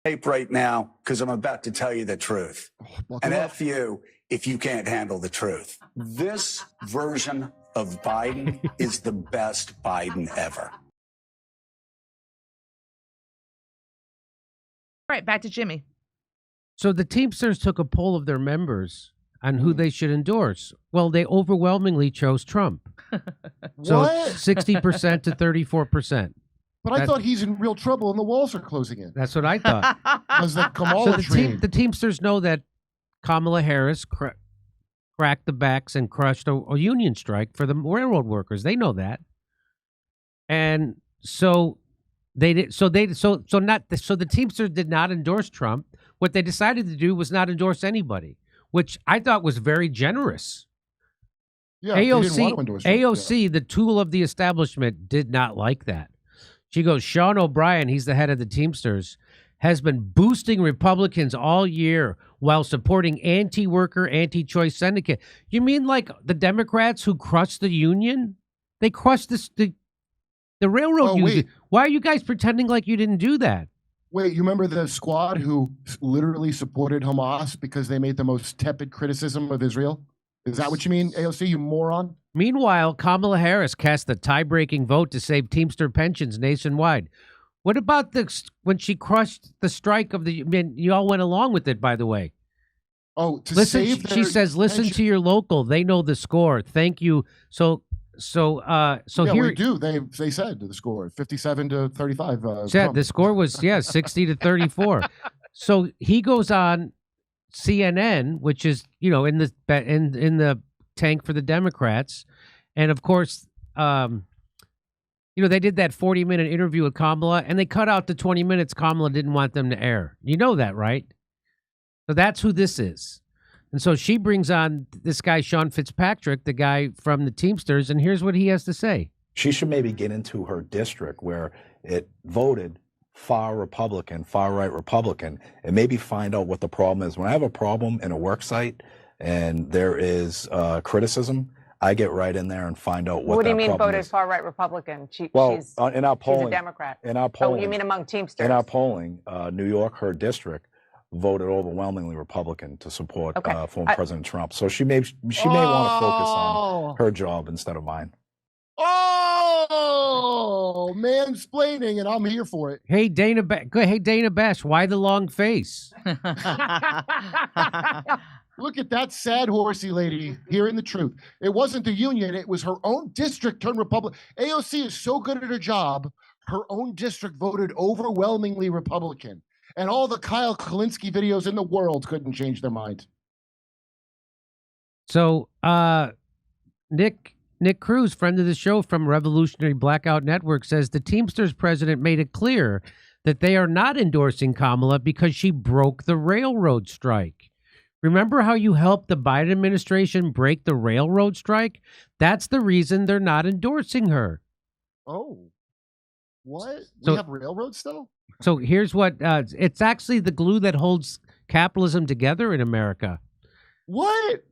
tape right now because I'm about to tell you the truth. And F you if you can't handle the truth. This version of Biden is the best Biden ever. All right, back to Jimmy. So the Teamsters took a poll of their members on who they should endorse. Well, they overwhelmingly chose Trump. So 60% to 34%. But I thought he's in real trouble and the walls are closing in. That's what I thought. Because the Kamala the Teamsters know that Kamala Harris cracked the backs and crushed a union strike for the railroad workers. They know that. And so the Teamsters did not endorse Trump. What they decided to do was not endorse anybody, which I thought was very generous. Yeah, AOC, the tool of the establishment, did not like that. She goes, Sean O'Brien, he's the head of the Teamsters, has been boosting Republicans all year while supporting anti-worker, anti-choice syndicate. You mean like the Democrats who crushed the union? They crushed the railroad union. Wait. Why are you guys pretending like you didn't do that? Wait, you remember the squad who literally supported Hamas because they made the most tepid criticism of Israel? Is that what you mean, AOC, you moron? Meanwhile, Kamala Harris cast the tie-breaking vote to save Teamster pensions nationwide. What about when she crushed the strike of the? I mean, you all went along with it, by the way. Oh, to listen, save she says, "Listen to your local. They know the score. Thank you." So yeah, here we do. They said the score 57 to 35. The score was 60 to 34. So he goes on CNN, which is in the tank for the Democrats, and of course, they did that 40-minute interview with Kamala, and they cut out the 20 minutes Kamala didn't want them to air. You know that, right? So that's who this is. And so she brings on this guy, Sean Fitzpatrick, the guy from the Teamsters, and here's what he has to say. She should maybe get into her district where it voted far Republican, far right Republican, and maybe find out what the problem is. When I have a problem in a work site and there is criticism, I get right in there and find out what. What do you mean voted far right Republican? In our polling, she's a Democrat. In our polling, you mean among Teamsters? In our polling, New York, her district, voted overwhelmingly Republican to support former President Trump. So she may want to focus on her job instead of mine. Oh, mansplaining, and I'm here for it. Hey, Dana Bash, why the long face? Look at that sad horsey lady hearing the truth. It wasn't the union. It was her own district turned Republican. AOC is so good at her job. Her own district voted overwhelmingly Republican. And all the Kyle Kalinske videos in the world couldn't change their mind. So, Nick Cruz, friend of the show from Revolutionary Blackout Network, says the Teamsters president made it clear that they are not endorsing Kamala because she broke the railroad strike. Remember how you helped the Biden administration break the railroad strike? That's the reason they're not endorsing her. Oh, what? So, we have railroads still? So here's what, it's actually the glue that holds capitalism together in America. What?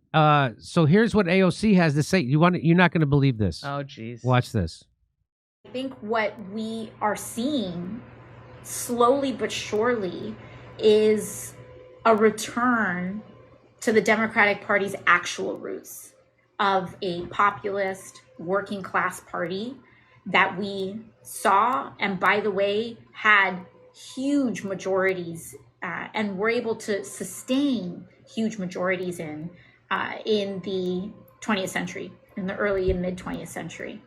So here's what AOC has to say. You're not going to believe this. Oh, geez. Watch this. I think what we are seeing slowly but surely is a return to the Democratic Party's actual roots of a populist working class party that we saw, and by the way, had huge majorities and were able to sustain huge majorities in the 20th century, in the early and mid 20th century.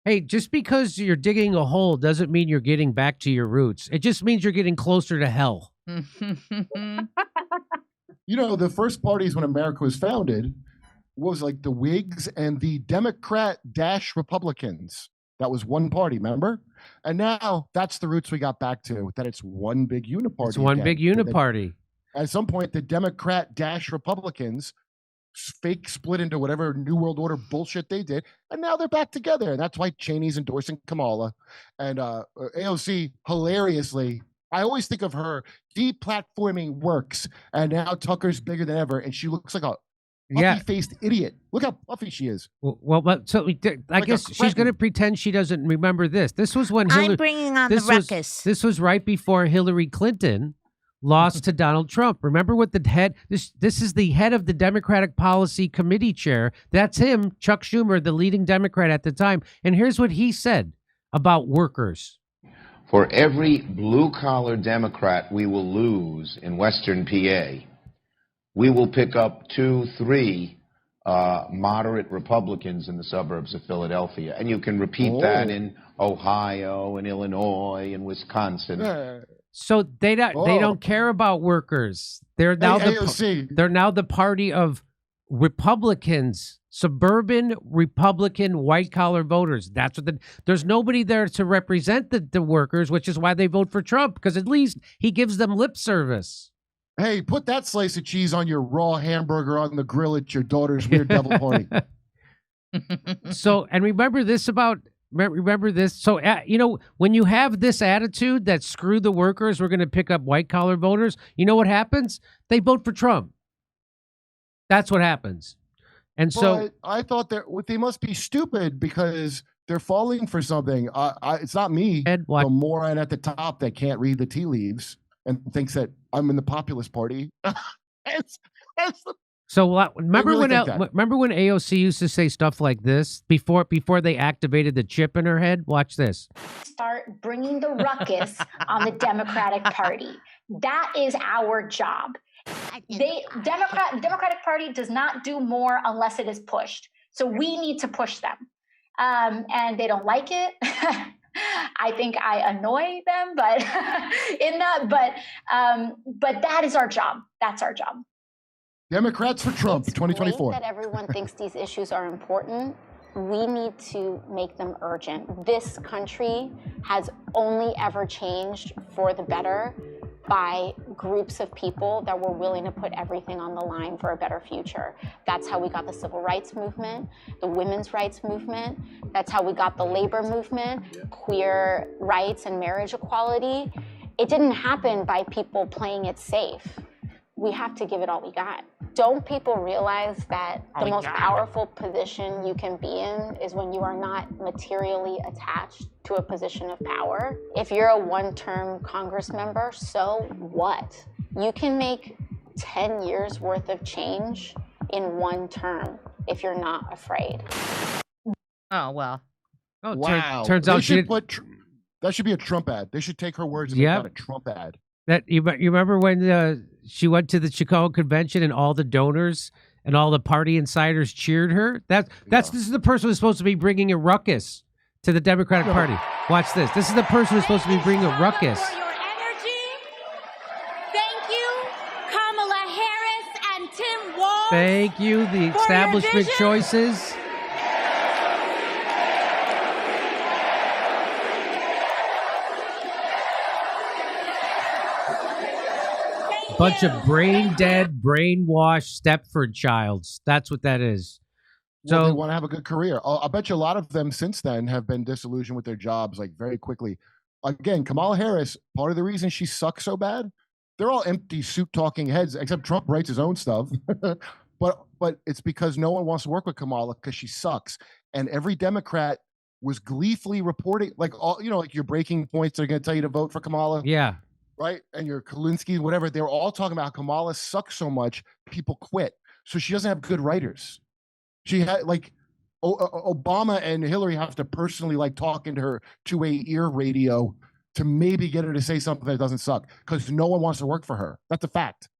Hey, just because you're digging a hole doesn't mean you're getting back to your roots. It just means you're getting closer to hell. The first parties when America was founded was like the Whigs and the Democrat-Republicans. That was one party, remember? And now that's the roots we got back to, that it's one big uniparty. It's one big uniparty. At some point, the Democrat-Republicans fake split into whatever New World Order bullshit they did, and now they're back together. And that's why Cheney's endorsing Kamala. And AOC, hilariously, I always think of her deplatforming works, and now Tucker's bigger than ever, and she looks like a puffy-faced idiot. Look how puffy she is. I guess she's going to pretend she doesn't remember this. This was when Hillary... I'm bringing on the ruckus. This was right before Hillary Clinton lost to Donald Trump. Remember what the head, this is the head of the Democratic Policy Committee chair. That's him, Chuck Schumer, the leading Democrat at the time. And here's what he said about workers. For every blue-collar Democrat we will lose in Western PA, we will pick up 2, 3 moderate Republicans in the suburbs of Philadelphia. And you can repeat that in Ohio and Illinois and Wisconsin. So they don't care about workers. They're now they're now the party of Republicans, suburban Republican white collar voters. That's what there's nobody there to represent the workers, which is why they vote for Trump, because at least he gives them lip service. Hey, put that slice of cheese on your raw hamburger on the grill at your daughter's weird devil party. So, and remember this. So, when you have this attitude that screw the workers, we're going to pick up white collar voters. You know what happens? They vote for Trump. That's what happens. And so I thought they must be stupid because they're falling for something. It's not me, the moron at the top that can't read the tea leaves and thinks that I'm in the populist party. So remember when AOC used to say stuff like this before they activated the chip in her head? Watch this. Start bringing the ruckus on the Democratic Party. That is our job. Democratic Party does not do more unless it is pushed. So we need to push them. And they don't like it. I think I annoy them, but that is our job. That's our job. Democrats for Trump, 2024. That everyone thinks these issues are important. We need to make them urgent. This country has only ever changed for the better by groups of people that were willing to put everything on the line for a better future. That's how we got the civil rights movement, the women's rights movement. That's how we got the labor movement, queer rights and marriage equality. It didn't happen by people playing it safe. We have to give it all we got. Don't people realize that the most powerful position you can be in is when you are not materially attached to a position of power? If you're a one-term Congress member, so what? You can make 10 years worth of change in one term if you're not afraid. Oh, well. Oh, wow. Turns out that should be a Trump ad. They should take her words and make that a Trump ad. That you remember when she went to the Chicago convention and all the donors and all the party insiders cheered her? This is the person who's supposed to be bringing a ruckus to the Democratic Party. Watch this. This is the person who's supposed to be bringing a ruckus. For your energy. Thank you, Kamala Harris and Tim Walz. Thank you, the establishment choices. Bunch of brain dead, brainwashed Stepford childs. That's what that is. So they want to have a good career. I bet you a lot of them since then have been disillusioned with their jobs like very quickly. Again, Kamala Harris, part of the reason she sucks so bad, they're all empty suit talking heads, except Trump writes his own stuff. but it's because no one wants to work with Kamala because she sucks. And every Democrat was gleefully reporting, like your breaking points are going to tell you to vote for Kamala. Yeah. Right? And your Kulinski, whatever, they were all talking about how Kamala sucks so much, people quit. So she doesn't have good writers. She had Obama and Hillary have to personally talk into her two-way ear radio to maybe get her to say something that doesn't suck because no one wants to work for her. That's a fact.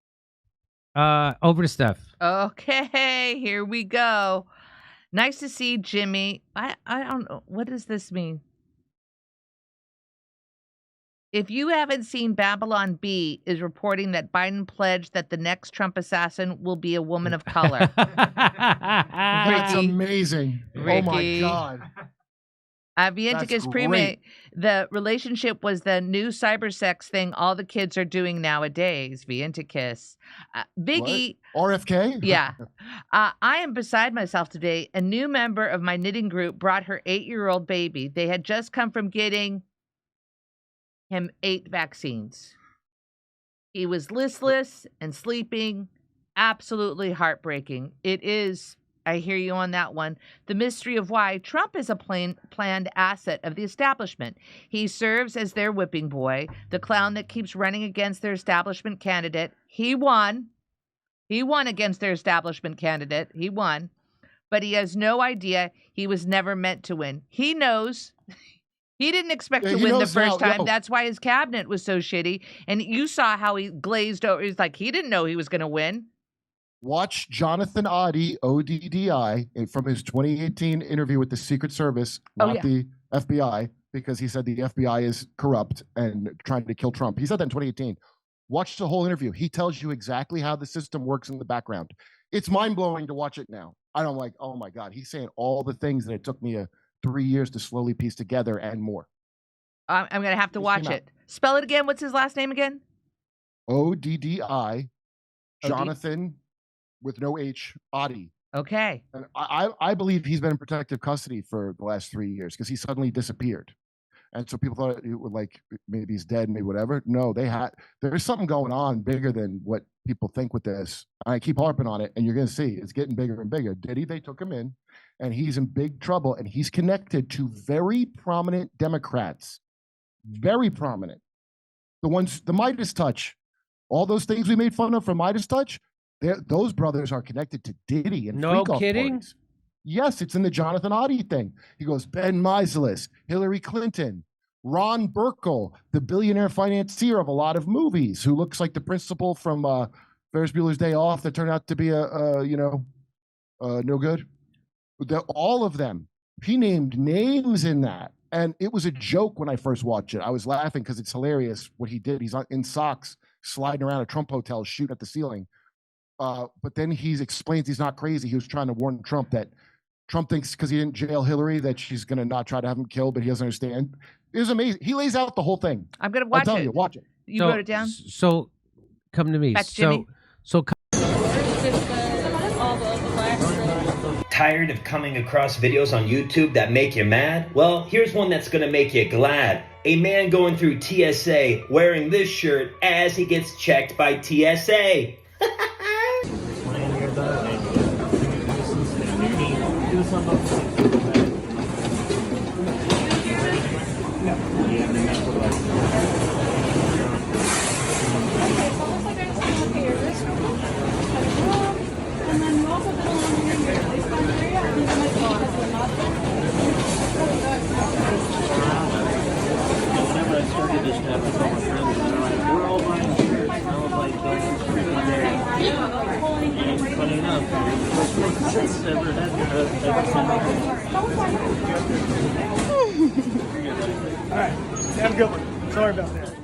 Over to Steph. Okay, here we go. Nice to see Jimmy. I don't know. What does this mean? If you haven't seen, Babylon Bee is reporting that Biden pledged that the next Trump assassin will be a woman of color. That's amazing. Ricky. Oh, my God. Vienticus Prime, the relationship was the new cyber sex thing all the kids are doing nowadays. Vienticus. Biggie. What? RFK? Yeah. I am beside myself today. A new member of my knitting group brought her 8-year-old baby. They had just come from getting him 8 vaccines. He was listless and sleeping. Absolutely heartbreaking. It is I hear you on that one. The mystery of why Trump is a planned asset of the establishment. He serves as their whipping boy, the clown that keeps running against their establishment candidate. He won. He won against their establishment candidate. He won. But he has no idea he was never meant to win. He knows. He didn't expect to win the first time. That's why his cabinet was so shitty. And you saw how he glazed over. He's like, he didn't know he was going to win. Watch Jonathan Oddi, ODDI, from his 2018 interview with the Secret Service, not the FBI, because he said the FBI is corrupt and trying to kill Trump. He said that in 2018. Watch the whole interview. He tells you exactly how the system works in the background. It's mind-blowing to watch it now. I'm like, oh my God, he's saying all the things that it took me 3 years to slowly piece together and more. I'm going to have to watch it. Spell it again. What's his last name again? ODDI, Jonathan with no H, Oddi. Okay. And I believe he's been in protective custody for the last 3 years because he suddenly disappeared. And so people thought it would like maybe he's dead, maybe whatever. No, there's something going on bigger than what people think with this. I keep harping on it, and you're going to see it's getting bigger and bigger. They took him in, and he's in big trouble, and he's connected to very prominent Democrats. Very prominent. The Midas touch, all those things we made fun of from Midas touch, those brothers are connected to Diddy and no freak-off kidding parties. Yes, it's in the Jonathan Oddi thing. He goes, Ben Meiselas, Hillary Clinton, Ron Burkle, the billionaire financier of a lot of movies, who looks like the principal from Ferris Bueller's Day Off that turned out to be no good. All of them. He named names in that. And it was a joke when I first watched it. I was laughing because it's hilarious what he did. He's in socks, sliding around a Trump hotel, shooting at the ceiling. But then he explains he's not crazy. He was trying to warn Trump that Trump thinks because he didn't jail Hillary that she's going to not try to have him killed, but he doesn't understand. It was amazing. He lays out the whole thing. I'm going to watch it. Watch it. You wrote it down? So come to me. That's Jimmy. Tired of coming across videos on YouTube that make you mad? Well, here's one that's gonna make you glad. A man going through TSA wearing this shirt as he gets checked by TSA. All right, have a good one. Sorry about that.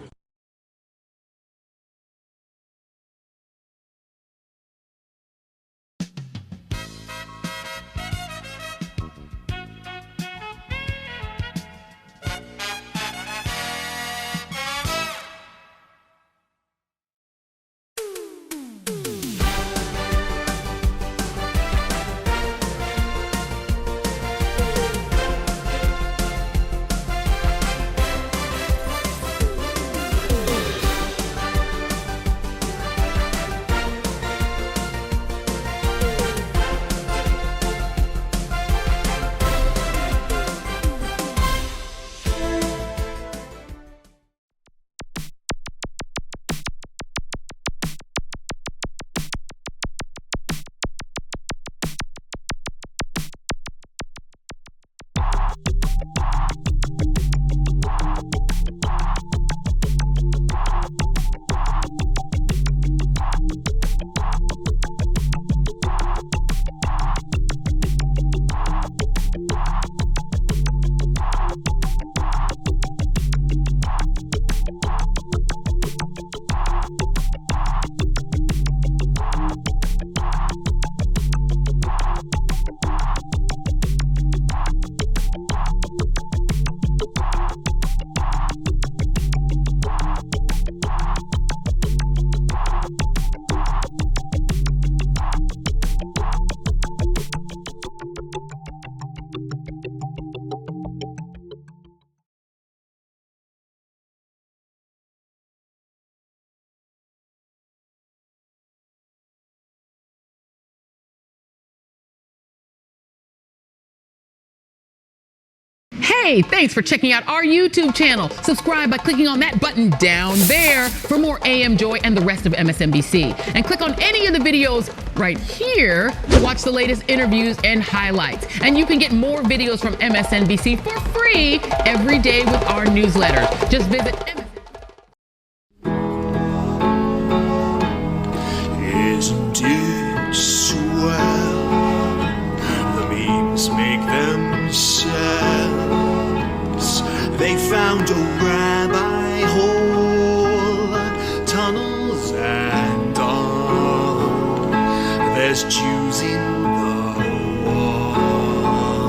Hey, thanks for checking out our YouTube channel. Subscribe by clicking on that button down there for more AM Joy and the rest of MSNBC. And click on any of the videos right here to watch the latest interviews and highlights. And you can get more videos from MSNBC for free every day with our newsletter. Just visit Isn't it swell? The memes make themselves. They found a rabbi hole, tunnels and all. There's Jews in the walls.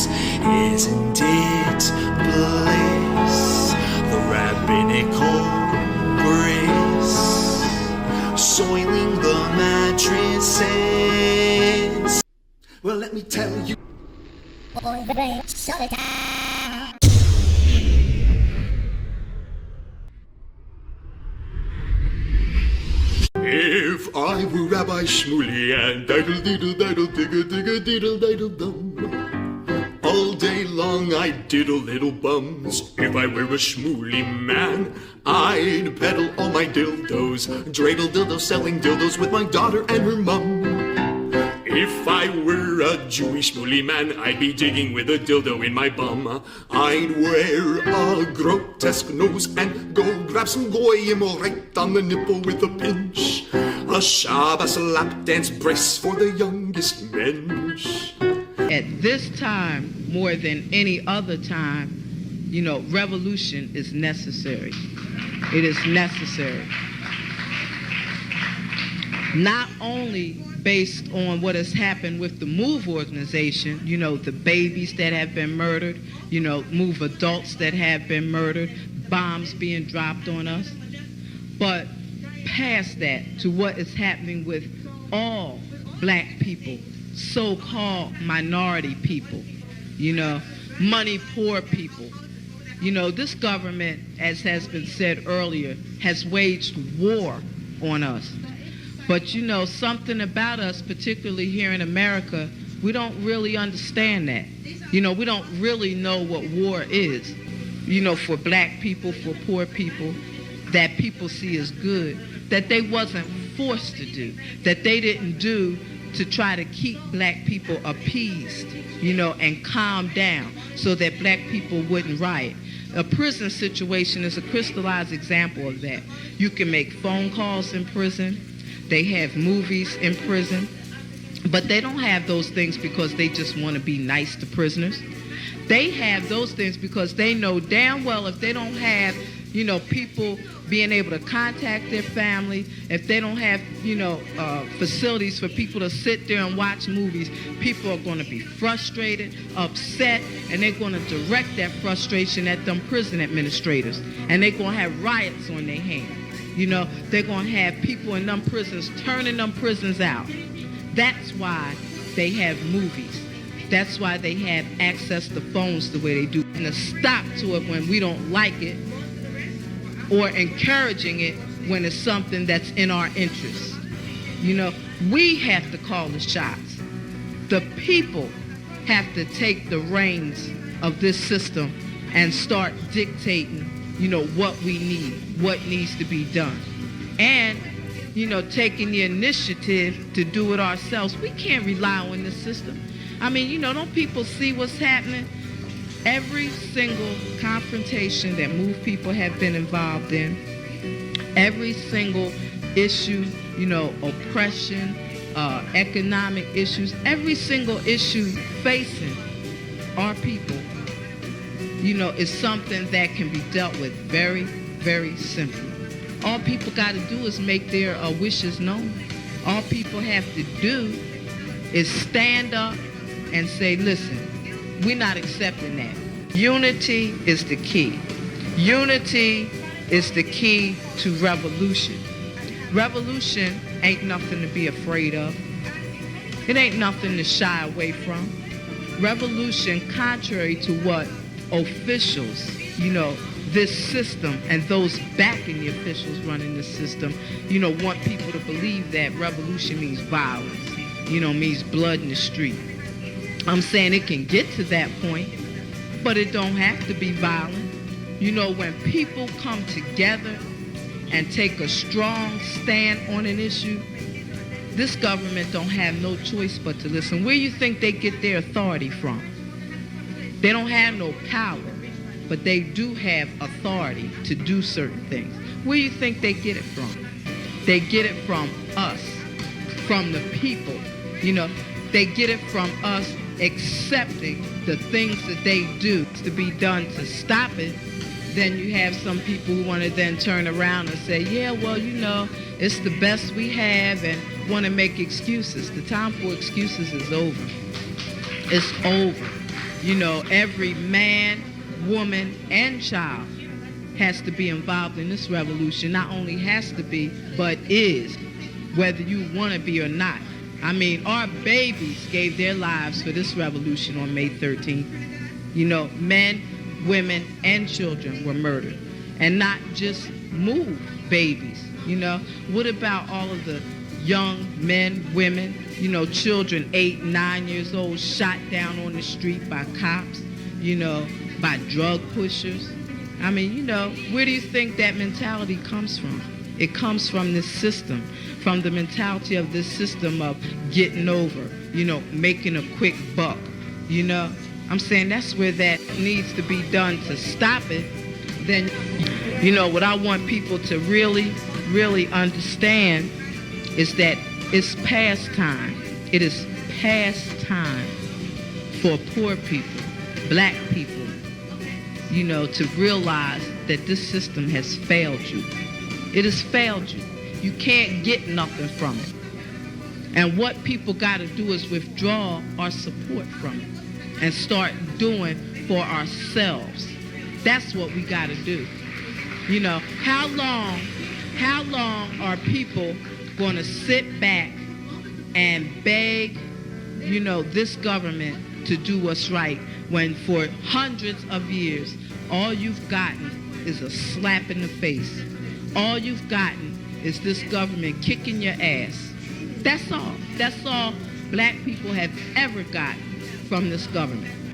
Isn't it bliss? The rabbinical grace soiling the mattresses. Well, let me tell you. If I were Rabbi Shmuley and diddle diddle diddle digga digga diddle diddle dum, all day long I'd diddle little bums. If I were a Shmuley man, I'd peddle all my dildos, dreidel dildos, selling dildos with my daughter and her mum. If I were a Jewish Shmuley man, I'd be digging with a dildo in my bum. I'd wear a grotesque nose and go grab some goyim right on the nipple with a pinch. A Shabbos lap dance brace for the youngest mensch. At this time, more than any other time, you know, revolution is necessary. It is necessary. Not only based on what has happened with the MOVE organization, you know, the babies that have been murdered, you know, MOVE adults that have been murdered, bombs being dropped on us, but past that to what is happening with all black people, so-called minority people, you know, money poor people. You know, this government, as has been said earlier, has waged war on us. But you know, something about us, particularly here in America, we don't really understand that. You know, we don't really know what war is. You know, for black people, for poor people, that people see as good, that they wasn't forced to do, that they didn't do to try to keep black people appeased, you know, and calm down so that black people wouldn't riot. A prison situation is a crystallized example of that. You can make phone calls in prison. They have movies in prison, but they don't have those things because they just want to be nice to prisoners. They have those things because they know damn well if they don't have, you know, people being able to contact their family, if they don't have, you know, facilities for people to sit there and watch movies, people are going to be frustrated, upset, and they're going to direct that frustration at them prison administrators, and they're going to have riots on their hands. You know, they're going to have people in them prisons turning them prisons out. That's why they have movies. That's why they have access to phones the way they do. And a stop to it when we don't like it, or encouraging it when it's something that's in our interest. You know, we have to call the shots. The people have to take the reins of this system and start dictating, you know, what we need, what needs to be done. And, you know, taking the initiative to do it ourselves. We can't rely on this system. I mean, you know, don't people see what's happening? Every single confrontation that MOVE people have been involved in, every single issue, you know, oppression, economic issues, every single issue facing our people, you know, is something that can be dealt with very, very simply. All people got to do is make their wishes known. All people have to do is stand up and say, listen, we're not accepting that. Unity is the key. Unity is the key to revolution. Revolution ain't nothing to be afraid of. It ain't nothing to shy away from. Revolution, contrary to what officials, you know, this system and those backing the officials running the system, you know, want people to believe that revolution means violence, you know, means blood in the street. I'm saying it can get to that point, but it don't have to be violent. You know, when people come together and take a strong stand on an issue, this government don't have no choice but to listen. Where you think they get their authority from? They don't have no power, but they do have authority to do certain things. Where you think they get it from? They get it from us, from the people. You know, they get it from us accepting the things that they do to be done to stop it. Then you have some people who want to then turn around and say, yeah, well, you know, it's the best we have, and want to make excuses. The time for excuses is over. It's over. You know, every man, woman, and child has to be involved in this revolution. Not only has to be, but is, whether you want to be or not. I mean, our babies gave their lives for this revolution on May 13th. You know, men, women, and children were murdered. And not just move babies, you know. What about all of the young men, women, you know, children 8, 9 years old shot down on the street by cops, you know, by drug pushers? I mean, you know, where do you think that mentality comes from? It comes from this system, from the mentality of this system of getting over, you know, making a quick buck, you know. I'm saying that's where that needs to be done to stop it. Then, you know, what I want people to really, really understand is that it's past time. It is past time for poor people, black people, you know, to realize that this system has failed you. It has failed you. You can't get nothing from it. And what people got to do is withdraw our support from it and start doing for ourselves. That's what we got to do. You know, how long are people going to sit back and beg, you know, this government to do what's right when for hundreds of years all you've gotten is a slap in the face? All you've gotten is this government kicking your ass. That's all. That's all black people have ever gotten from this government.